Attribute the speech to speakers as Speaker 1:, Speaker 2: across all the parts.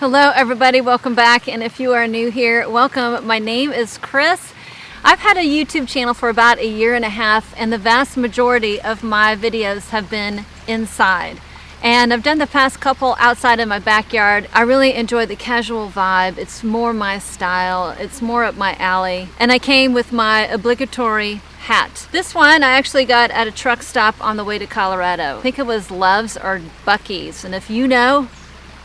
Speaker 1: Hello everybody, welcome back, and if you are new here, welcome. My name is Chris. I've had a YouTube channel for about a year and a half, and the vast majority of my videos have been inside. And I've done the past couple outside in my backyard. I really enjoy the casual vibe. It's more my style, it's more up my alley. And I came with my obligatory hat. This one I actually got at a truck stop on the way to Colorado. I think it was Love's or Buc-ee's, and if you know,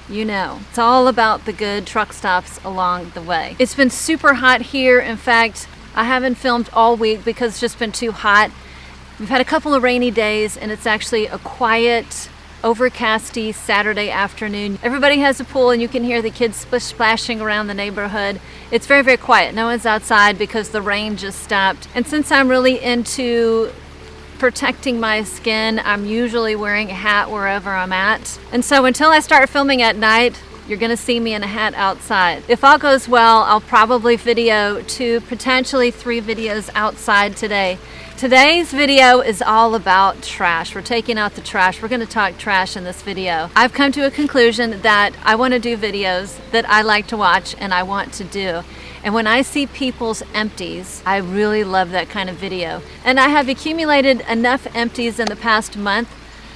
Speaker 1: you know. It's all about the good truck stops along the way. It's been super hot here. In fact, I haven't filmed all week because it's just been too hot. We've had a couple of rainy days, and it's actually a quiet, overcasty Saturday afternoon. Everybody has a pool, and you can hear the kids splashing around the neighborhood. It's very, very quiet. No one's outside because the rain just stopped. And since I'm really into protecting my skin, I'm usually wearing a hat wherever I'm at. And so until I start filming at night, you're gonna see me in a hat outside. If all goes well, I'll probably video 2, potentially 3 videos outside today. Today's video is all about trash. We're taking out the trash. We're gonna talk trash in this video. I've come to a conclusion that I wanna do videos that I like to watch and I want to do. And when I see people's empties, I really love that kind of video. And I have accumulated enough empties in the past month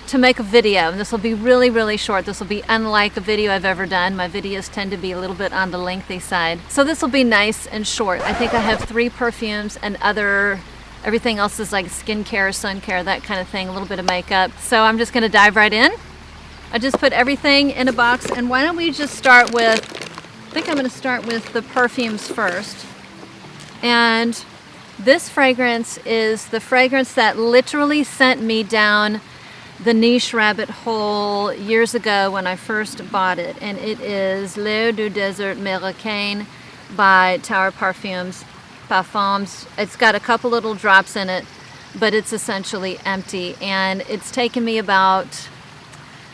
Speaker 1: to make a video. And this will be really, really short. This will be unlike a video I've ever done. My videos tend to be a little bit on the lengthy side. So this will be nice and short. I think I have 3 perfumes and everything else is like skincare, sun care, that kind of thing, a little bit of makeup. So I'm just gonna dive right in. I just put everything in a box, and why don't we just start with, I think I'm going to start with the perfumes first. And this fragrance is the fragrance that literally sent me down the niche rabbit hole years ago when I first bought it. And it is L'Eau du Désert Marocain by Tower Perfumes. It's got a couple little drops in it, but it's essentially empty. And it's taken me about,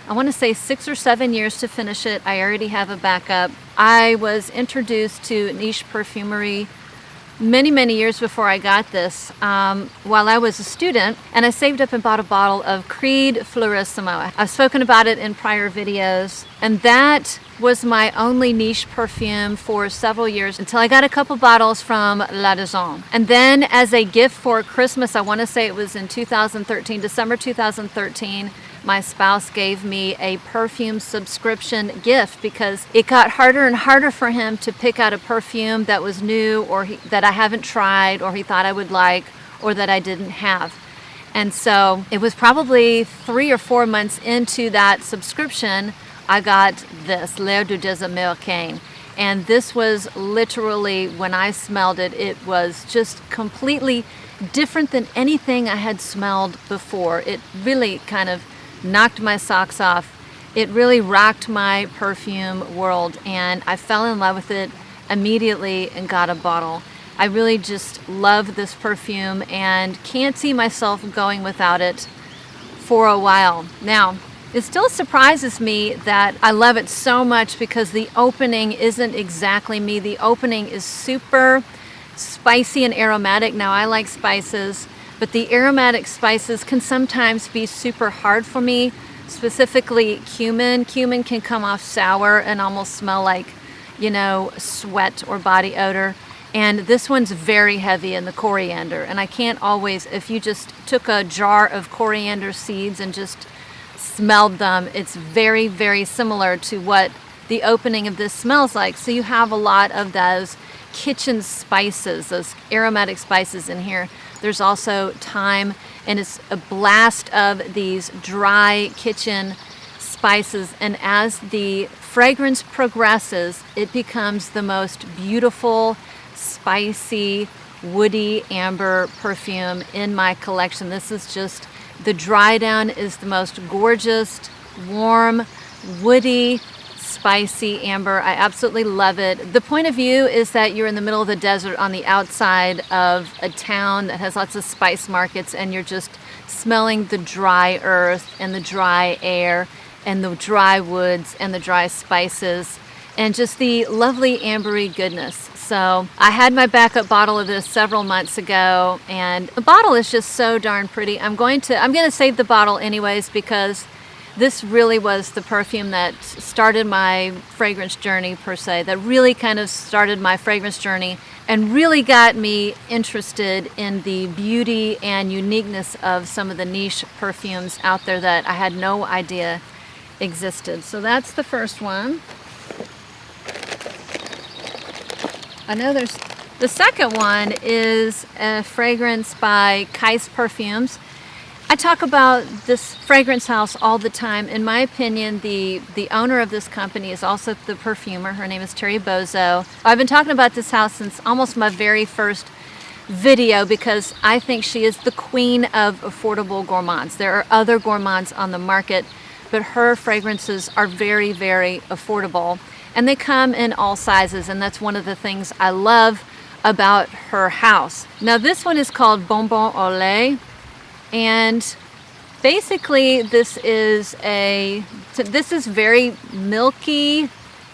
Speaker 1: I want to say 6 or 7 years to finish it. I already have a backup. I was introduced to niche perfumery many years before I got this while I was a student, and I saved up and bought a bottle of Creed Florissimo. I've spoken about it in prior videos, and that was my only niche perfume for several years until I got a couple bottles from La Maison. And then as a gift for Christmas, I want to say it was in 2013, December 2013, my spouse gave me a perfume subscription gift because it got harder and harder for him to pick out a perfume that was new or that I haven't tried or he thought I would like or that I didn't have. And so it was probably 3 or 4 months into that subscription, I got this, L'Eau du Désert Marocain. And this was literally, when I smelled it, it was just completely different than anything I had smelled before. It really kind of knocked my socks off. It really rocked my perfume world, and I fell in love with it immediately and got a bottle. I really just love this perfume and can't see myself going without it for a while. Now, it still surprises me that I love it so much because the opening isn't exactly me. The opening is super spicy and aromatic. Now, I like spices, but the aromatic spices can sometimes be super hard for me, specifically cumin. Cumin can come off sour and almost smell like, you know, sweat or body odor. And this one's very heavy in the coriander. And I can't always, if you just took a jar of coriander seeds and just smelled them, it's very, very similar to what the opening of this smells like. So you have a lot of those kitchen spices, those aromatic spices in here. There's also thyme, and it's a blast of these dry kitchen spices. And as the fragrance progresses, it becomes the most beautiful, spicy, woody amber perfume in my collection. This is just, the dry down is the most gorgeous, warm, woody, spicy amber. I absolutely love it. The point of view is that you're in the middle of the desert on the outside of a town that has lots of spice markets, and you're just smelling the dry earth and the dry air and the dry woods and the dry spices and just the lovely ambery goodness. So I had my backup bottle of this several months ago, and the bottle is just so darn pretty. I'm going to save the bottle anyways because This really was the perfume that started my fragrance journey per se, that really kind of started my fragrance journey and really got me interested in the beauty and uniqueness of some of the niche perfumes out there that I had no idea existed. So that's the first one. I know there's the second one is a fragrance by Kyse Perfumes. I talk about this fragrance house all the time. In my opinion, the owner of this company is also the perfumer. Her name is Terry Bozo. I've been talking about this house since almost my very first video because I think she is the queen of affordable gourmands. There are other gourmands on the market, but her fragrances are very, very affordable. And they come in all sizes, and that's one of the things I love about her house. Now this one is called Bonbon Olay. And basically this is very milky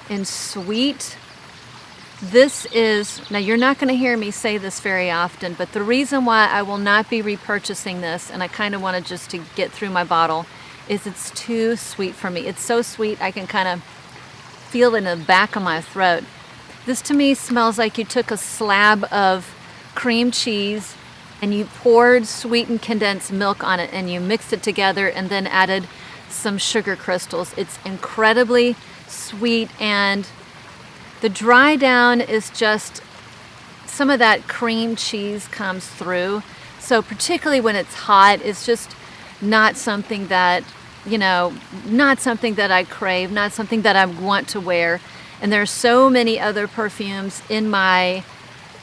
Speaker 1: and sweet. This is, now you're not going to hear me say this very often, but the reason why I will not be repurchasing this, and I kind of want just to get through my bottle, is it's too sweet for me. It's so sweet I can kind of feel it in the back of my throat. This to me smells like you took a slab of cream cheese and you poured sweetened condensed milk on it and you mixed it together and then added some sugar crystals. It's incredibly sweet, and the dry down is just, some of that cream cheese comes through. So particularly when it's hot, it's just not something that, you know, not something that I crave, not something that I want to wear. And there's so many other perfumes in my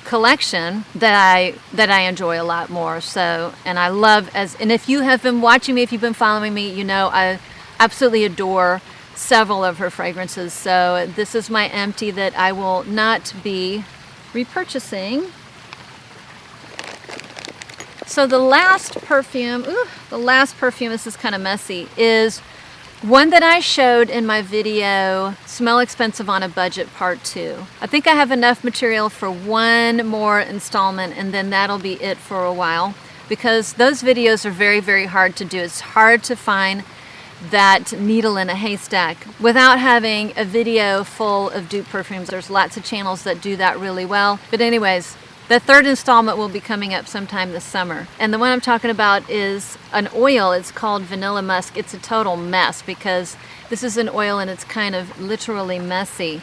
Speaker 1: collection that I enjoy a lot more. So, and I love, and if you have been watching me, if you've been following me, you know I absolutely adore several of her fragrances. So this is my empty that I will not be repurchasing. So the last perfume, this is kind of messy, is one that I showed in my video, Smell Expensive on a Budget Part 2. I think I have enough material for one more installment, and then that'll be it for a while, because those videos are very, very hard to do. It's hard to find that needle in a haystack without having a video full of dupe perfumes. There's lots of channels that do that really well. But anyways, the third installment will be coming up sometime this summer. And the one I'm talking about is an oil. It's called Vanilla Musk. It's a total mess because this is an oil and it's kind of literally messy.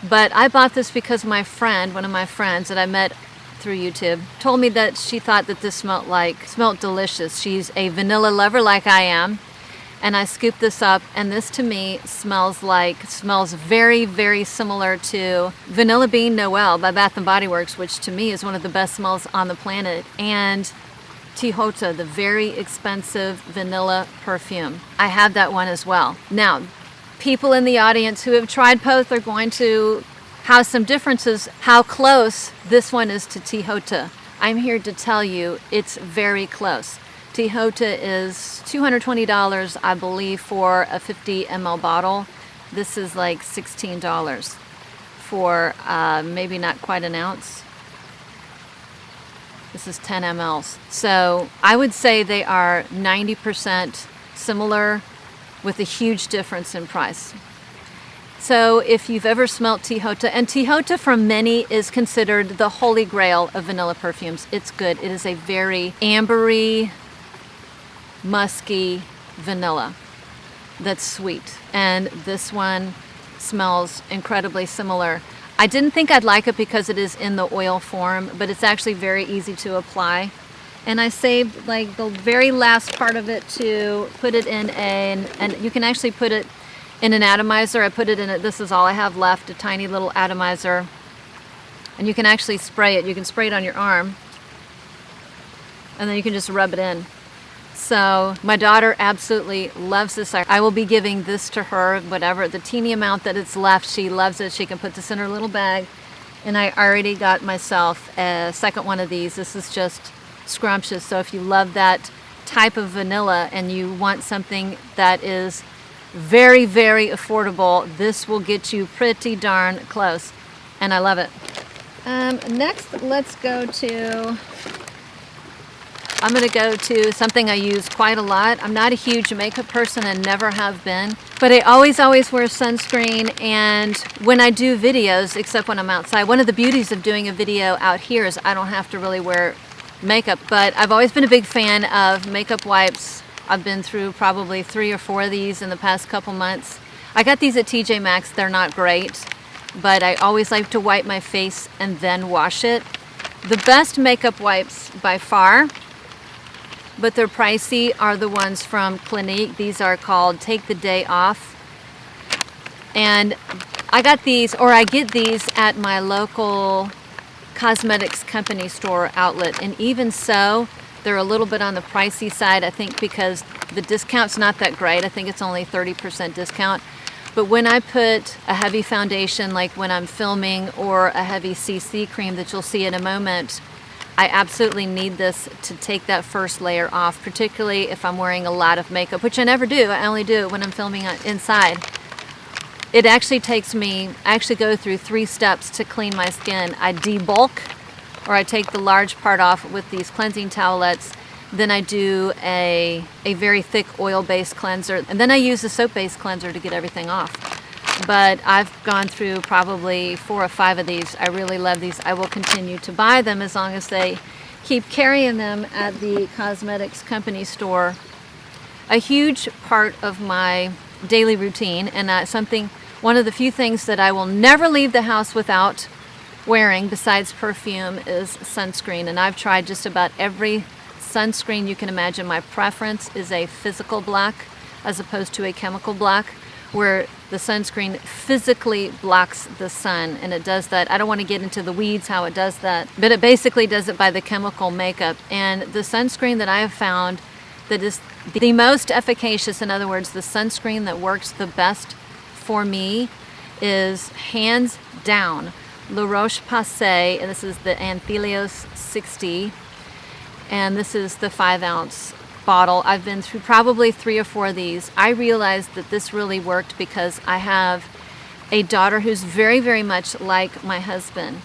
Speaker 1: But I bought this because my friend, one of my friends that I met through YouTube, told me that she thought that this smelled delicious. She's a vanilla lover like I am. And I scooped this up, and this to me smells very, very similar to Vanilla Bean Noel by Bath & Body Works, which to me is one of the best smells on the planet, and Tihota, the very expensive vanilla perfume. I have that one as well. Now, people in the audience who have tried both are going to have some differences how close this one is to Tihota. I'm here to tell you it's very close. Tihota is $220, I believe, for a 50 ml bottle. This is like $16 for maybe not quite an ounce. This is 10 mLs. So I would say they are 90% similar with a huge difference in price. So if you've ever smelt Tihota, and Tihota for many is considered the holy grail of vanilla perfumes. It's good. It is a very ambery, musky vanilla that's sweet, and this one smells incredibly similar. I didn't think I'd like it because it is in the oil form, but it's actually very easy to apply, and I saved like the very last part of it to put it in and you can actually put it in an atomizer. I put it in it, this is all I have left, a tiny little atomizer, and you can actually spray it. You can spray it on your arm and then you can just rub it in. So my daughter absolutely loves this. I will be giving this to her, whatever, the teeny amount that it's left. She loves it. She can put this in her little bag. And I already got myself a second one of these. This is just scrumptious. So if you love that type of vanilla and you want something that is very, very affordable, this will get you pretty darn close. And I love it. Next, let's go to I'm going to go to something I use quite a lot. I'm not a huge makeup person and never have been, but I always wear sunscreen. And when I do videos, except when I'm outside, one of the beauties of doing a video out here is I don't have to really wear makeup. But I've always been a big fan of makeup wipes. I've been through probably 3 or 4 of these in the past couple months. I got these at TJ Maxx. They're not great, but I always like to wipe my face and then wash it. The best makeup wipes by far, but they're pricey, are the ones from Clinique. These are called Take the Day Off. And I got these, or I get these at my local cosmetics company store outlet. And even so, they're a little bit on the pricey side, I think, because the discount's not that great. I think it's only 30% discount. But when I put a heavy foundation, like when I'm filming, or a heavy CC cream that you'll see in a moment, I absolutely need this to take that first layer off, particularly if I'm wearing a lot of makeup, which I never do. I only do it when I'm filming inside. It actually takes me, I actually go through 3 steps to clean my skin. I debulk, or I take the large part off with these cleansing towelettes. Then I do a very thick oil-based cleanser, and then I use a soap-based cleanser to get everything off. But I've gone through probably 4 or 5 of these. I really love these. I will continue to buy them as long as they keep carrying them at the cosmetics company store. A huge part of my daily routine, and one of the few things that I will never leave the house without wearing besides perfume, is sunscreen. And I've tried just about every sunscreen you can imagine. My preference is a physical black as opposed to a chemical black, where the sunscreen physically blocks the sun, and it does that. I don't want to get into the weeds how it does that, but it basically does it by the chemical makeup. And the sunscreen that I have found that is the most efficacious, in other words, the sunscreen that works the best for me, is hands down La Roche Posay, and this is the Anthelios 60, and this is the 5-ounce bottle. I've been through probably 3 or 4 of these. I realized that this really worked because I have a daughter who's very, very much like my husband.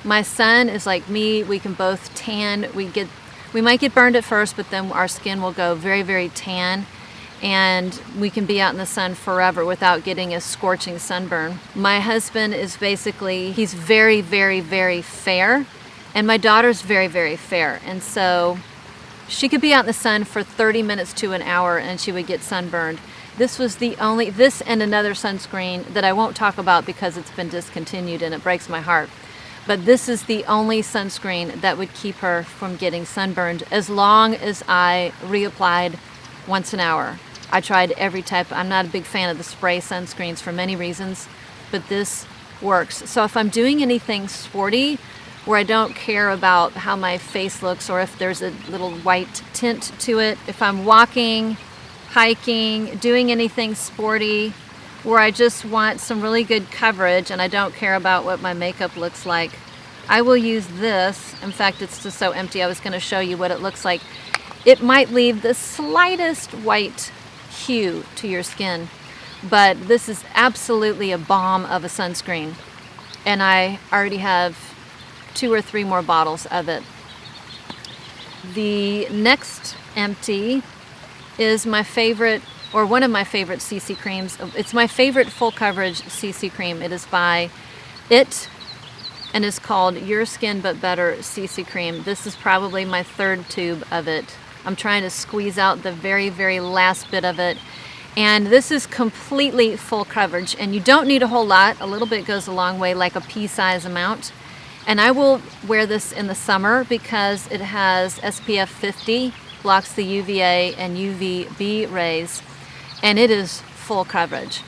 Speaker 1: My son is like me. We can both tan. We might get burned at first, but then our skin will go very, very tan, and we can be out in the sun forever without getting a scorching sunburn. My husband is basically, he's very, very, very fair, and my daughter's very, very fair. And so she could be out in the sun for 30 minutes to an hour and she would get sunburned. This and another sunscreen that I won't talk about because it's been discontinued and it breaks my heart. But this is the only sunscreen that would keep her from getting sunburned as long as I reapplied once an hour. I tried every type. I'm not a big fan of the spray sunscreens for many reasons, but this works. So if I'm doing anything sporty, where I don't care about how my face looks or if there's a little white tint to it, if I'm walking, hiking, doing anything sporty, where I just want some really good coverage and I don't care about what my makeup looks like, I will use this. In fact, it's just so empty. I was going to show you what it looks like. It might leave the slightest white hue to your skin, but this is absolutely a bomb of a sunscreen. And I already have 2 or 3 more bottles of it. The next empty is my favorite, or one of my favorite CC creams. It's my favorite full coverage CC cream. It is by It, and is called Your Skin But Better CC Cream. This is probably my 3rd tube of it. I'm trying to squeeze out the very, very last bit of it. And this is completely full coverage, and you don't need a whole lot. A little bit goes a long way, like a pea-size amount. And I will wear this in the summer because it has SPF 50, blocks the UVA and UVB rays, and it is full coverage.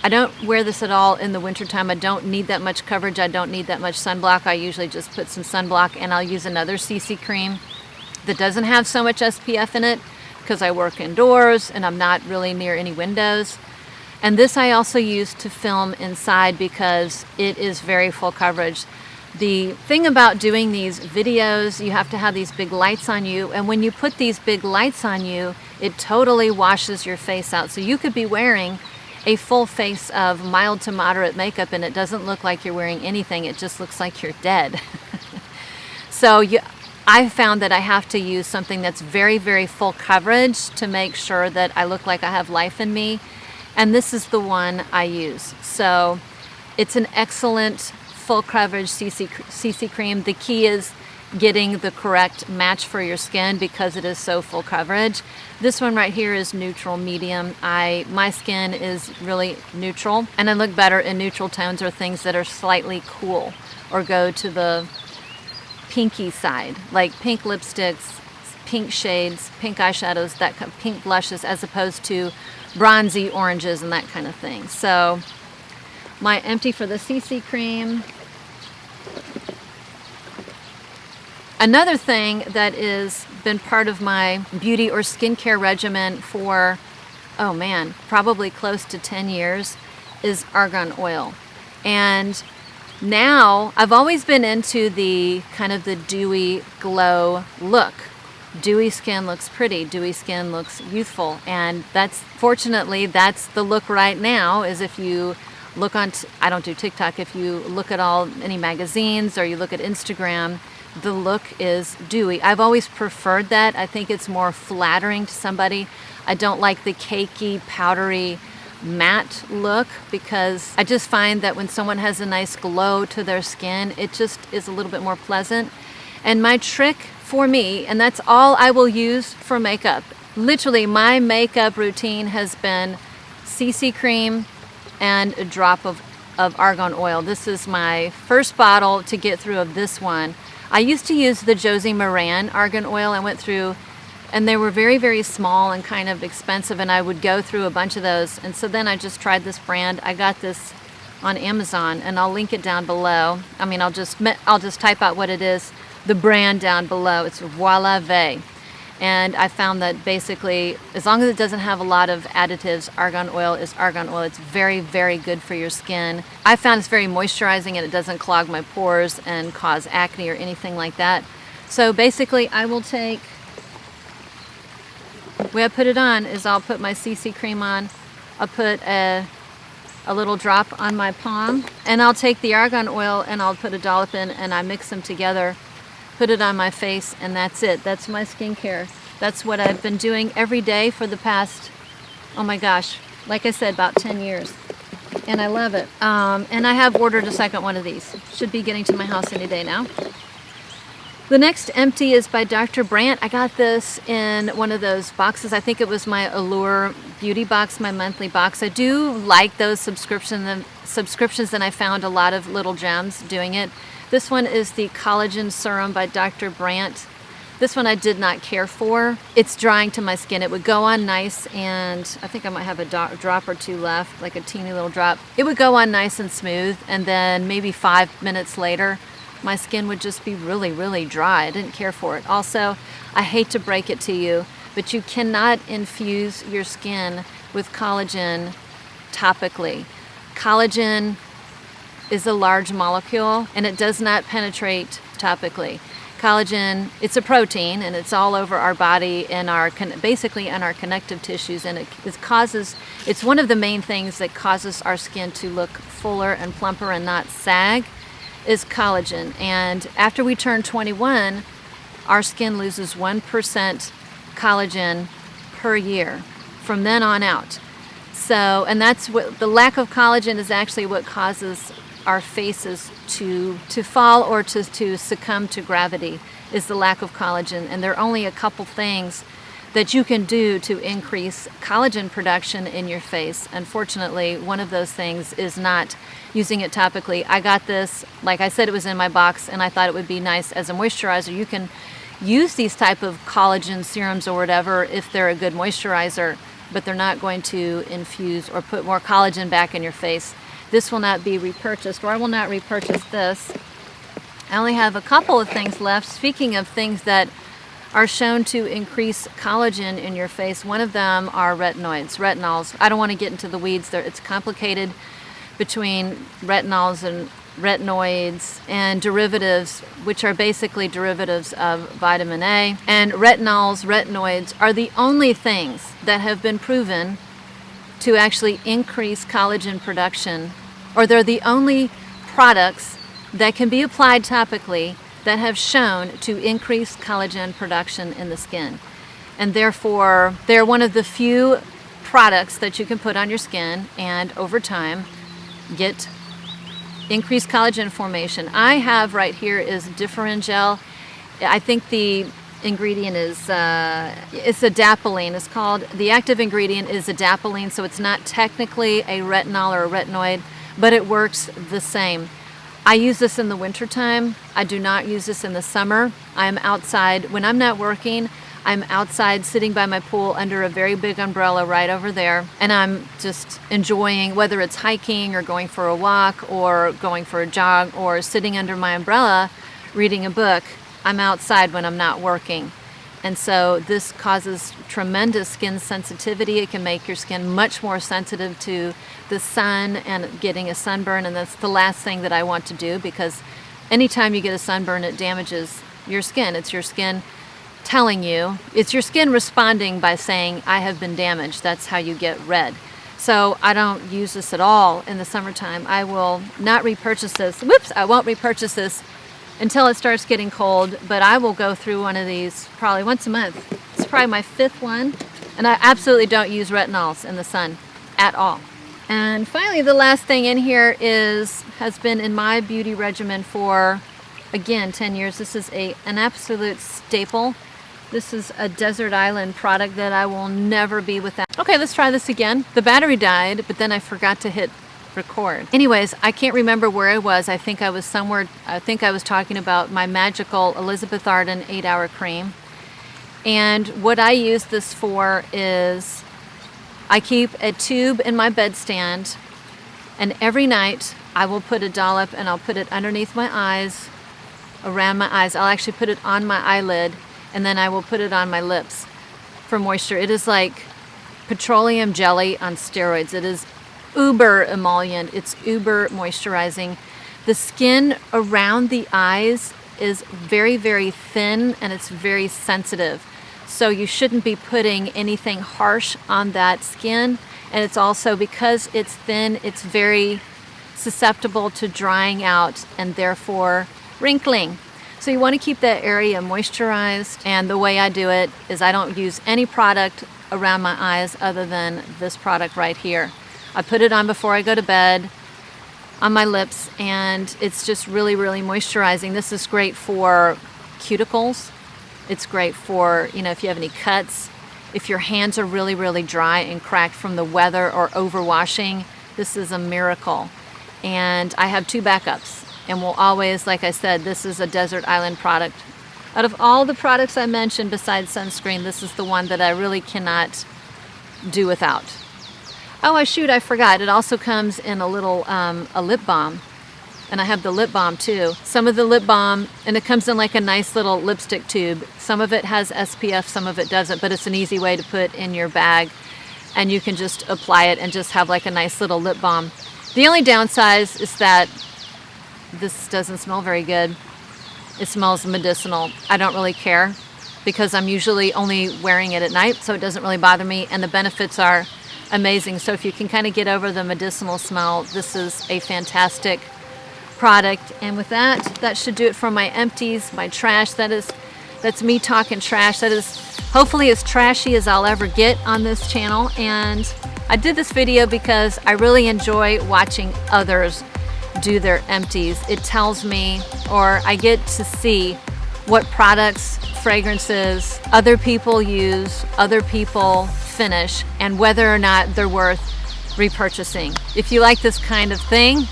Speaker 1: I don't wear this at all in the wintertime. I don't need that much coverage. I don't need that much sunblock. I usually just put some sunblock, and I'll use another CC cream that doesn't have so much SPF in it because I work indoors and I'm not really near any windows. And this I also use to film inside because it is very full coverage. The thing about doing these videos, you have to have these big lights on you, and when you put these big lights on you, it totally washes your face out. So you could be wearing a full face of mild to moderate makeup and it doesn't look like you're wearing anything. It just looks like you're dead. So I found that I have to use something that's very, very full coverage to make sure that I look like I have life in me. And this is the one I use. So it's an excellent full coverage CC cream. The key is getting the correct match for your skin because it is so full coverage. This one right here is neutral medium. My skin is really neutral, and I look better in neutral tones or things that are slightly cool or go to the pinky side, like pink lipsticks, pink shades, pink eyeshadows, that kind of pink blushes, as opposed to bronzy oranges and that kind of thing. So my empty for the CC cream. Another thing that has been part of my beauty or skincare regimen for, oh man, probably close to 10 years is Argan Oil. And now I've always been into the kind of the dewy glow look. Dewy skin looks pretty, dewy skin looks youthful, and fortunately that's the look right now. Is if you look on, I don't do TikTok, if you look at any magazines or you look at Instagram, the look is dewy. I've always preferred that. I think it's more flattering to somebody. I don't like the cakey, powdery, matte look, because I just find that when someone has a nice glow to their skin, it just is a little bit more pleasant. And my trick for me, and that's all I will use for makeup, literally my makeup routine has been CC cream and a drop of Argan Oil. This is my first bottle to get through of this one. I used to use the Josie Maran Argan Oil. I went through, and they were very, very small and kind of expensive, and I would go through a bunch of those. And so then I just tried this brand. I got this on Amazon, and I'll link it down below. I mean, I'll just type out what it is, the brand down below. It's VoilaVe. And I found that basically, as long as it doesn't have a lot of additives, Argan Oil is Argan Oil. It's very, very good for your skin. I found it's very moisturizing, and it doesn't clog my pores and cause acne or anything like that. So basically, I will take, the way I put it on is I'll put my CC cream on. I'll put a little drop on my palm, and I'll take the Argan Oil and I'll put a dollop in, and I mix them together, put it on my face, and that's it. That's my skincare. That's what I've been doing every day for the past, oh my gosh, like I said, about 10 years. And I love it. And I have ordered a second one of these. Should be getting to my house any day now. The next empty is by Dr. Brant. I got this in one of those boxes. I think it was my Allure beauty box, my monthly box. I do like those subscriptions, and I found a lot of little gems doing it. This one is the Collagen Serum by Dr. Brant. This one I did not care for. It's drying to my skin. It would go on nice, and I think I might have a drop or two left, like a teeny little drop. It would go on nice and smooth, and then maybe 5 minutes later, my skin would just be really, really dry. I didn't care for it. Also, I hate to break it to you, but you cannot infuse your skin with collagen topically. Collagen is a large molecule, and it does not penetrate topically. Collagen, it's a protein, and it's all over our body and basically in our connective tissues, and it's one of the main things that causes our skin to look fuller and plumper and not sag, is collagen. And after we turn 21, our skin loses 1% collagen per year from then on out. So, and that's what the lack of collagen is actually what causes our faces to fall or to succumb to gravity, is the lack of collagen. And there are only a couple things that you can do to increase collagen production in your face. Unfortunately, one of those things is not using it topically. I got this, like I said, it was in my box, and I thought it would be nice as a moisturizer. You can use these type of collagen serums or whatever if they're a good moisturizer, but they're not going to infuse or put more collagen back in your face. This will not be repurchased, or I will not repurchase this. I only have a couple of things left. Speaking of things that are shown to increase collagen in your face, one of them are retinols. I don't want to get into the weeds there. It's complicated between retinols and retinoids and derivatives, which are basically derivatives of vitamin A. And retinoids are the only things that have been proven to actually increase collagen production, or they're the only products that can be applied topically that have shown to increase collagen production in the skin. And therefore, they're one of the few products that you can put on your skin and over time get increased collagen formation. I have right here is Differin Gel. I think the ingredient is it's adapalene. It's called, the active ingredient is adapalene, so it's not technically a retinol or a retinoid, but it works the same. I use this in the wintertime. I do not use this in the summer. I'm outside when I'm not working. I'm outside sitting by my pool under a very big umbrella right over there, and I'm just enjoying, whether it's hiking or going for a walk or going for a jog or sitting under my umbrella reading a book. I'm outside when I'm not working. And so this causes tremendous skin sensitivity. It can make your skin much more sensitive to the sun and getting a sunburn, and that's the last thing that I want to do, because anytime you get a sunburn, it damages your skin. It's your skin telling you, it's your skin responding by saying, I have been damaged. That's how you get red. So I don't use this at all in the summertime. I will not repurchase this. Whoops, I won't repurchase this until it starts getting cold, but I will go through one of these probably once a month. It's probably my 5th one, and I absolutely don't use retinols in the sun at all. And finally, the last thing in here has been in my beauty regimen for, again, 10 years. This is an absolute staple. This is a desert island product that I will never be without. Okay, let's try this again. The battery died, but then I forgot to hit record. Anyways, I can't remember where I was. I think I was somewhere, I think I was talking about my magical Elizabeth Arden 8-hour cream. And what I use this for is I keep a tube in my bedstand, and every night I will put a dollop and I'll put it underneath my eyes, around my eyes. I'll actually put it on my eyelid, and then I will put it on my lips for moisture. It is like petroleum jelly on steroids. It is uber emollient. It's uber moisturizing. The skin around the eyes is very, very thin, and it's very sensitive. So you shouldn't be putting anything harsh on that skin. And it's also, because it's thin, it's very susceptible to drying out and therefore wrinkling. So you want to keep that area moisturized, and the way I do it is I don't use any product around my eyes other than this product right here. I put it on before I go to bed, on my lips, and it's just really, really moisturizing. This is great for cuticles. It's great for, if you have any cuts. If your hands are really, really dry and cracked from the weather or overwashing, this is a miracle. And I have 2 backups. And will always, like I said, this is a desert island product. Out of all the products I mentioned besides sunscreen, this is the one that I really cannot do without. Oh, I forgot. It also comes in a little, a lip balm. And I have the lip balm too. Some of the lip balm, and it comes in like a nice little lipstick tube. Some of it has SPF, some of it doesn't, but it's an easy way to put in your bag. And you can just apply it and just have like a nice little lip balm. The only downside is that this doesn't smell very good. It smells medicinal. I don't really care because I'm usually only wearing it at night, so it doesn't really bother me, and the benefits are amazing. So if you can kind of get over the medicinal smell, this is a fantastic product. And with that should do it for my empties, my trash. That's me talking trash. That is hopefully as trashy as I'll ever get on this channel. And I did this video because I really enjoy watching others do their empties. It tells me, or I get to see what products, fragrances other people use, other people finish, and whether or not they're worth repurchasing. If you like this kind of thing,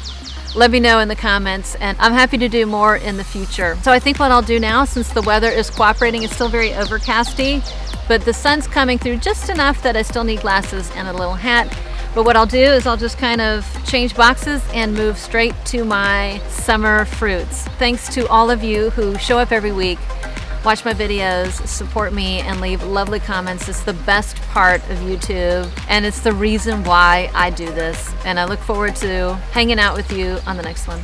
Speaker 1: let me know in the comments, and I'm happy to do more in the future. So I think what I'll do now, since the weather is cooperating, it's still very overcasty, but the sun's coming through just enough that I still need glasses and a little hat. But what I'll do is I'll just kind of change boxes and move straight to my summer fruits. Thanks to all of you who show up every week, watch my videos, support me, and leave lovely comments. It's the best part of YouTube, and it's the reason why I do this. And I look forward to hanging out with you on the next one.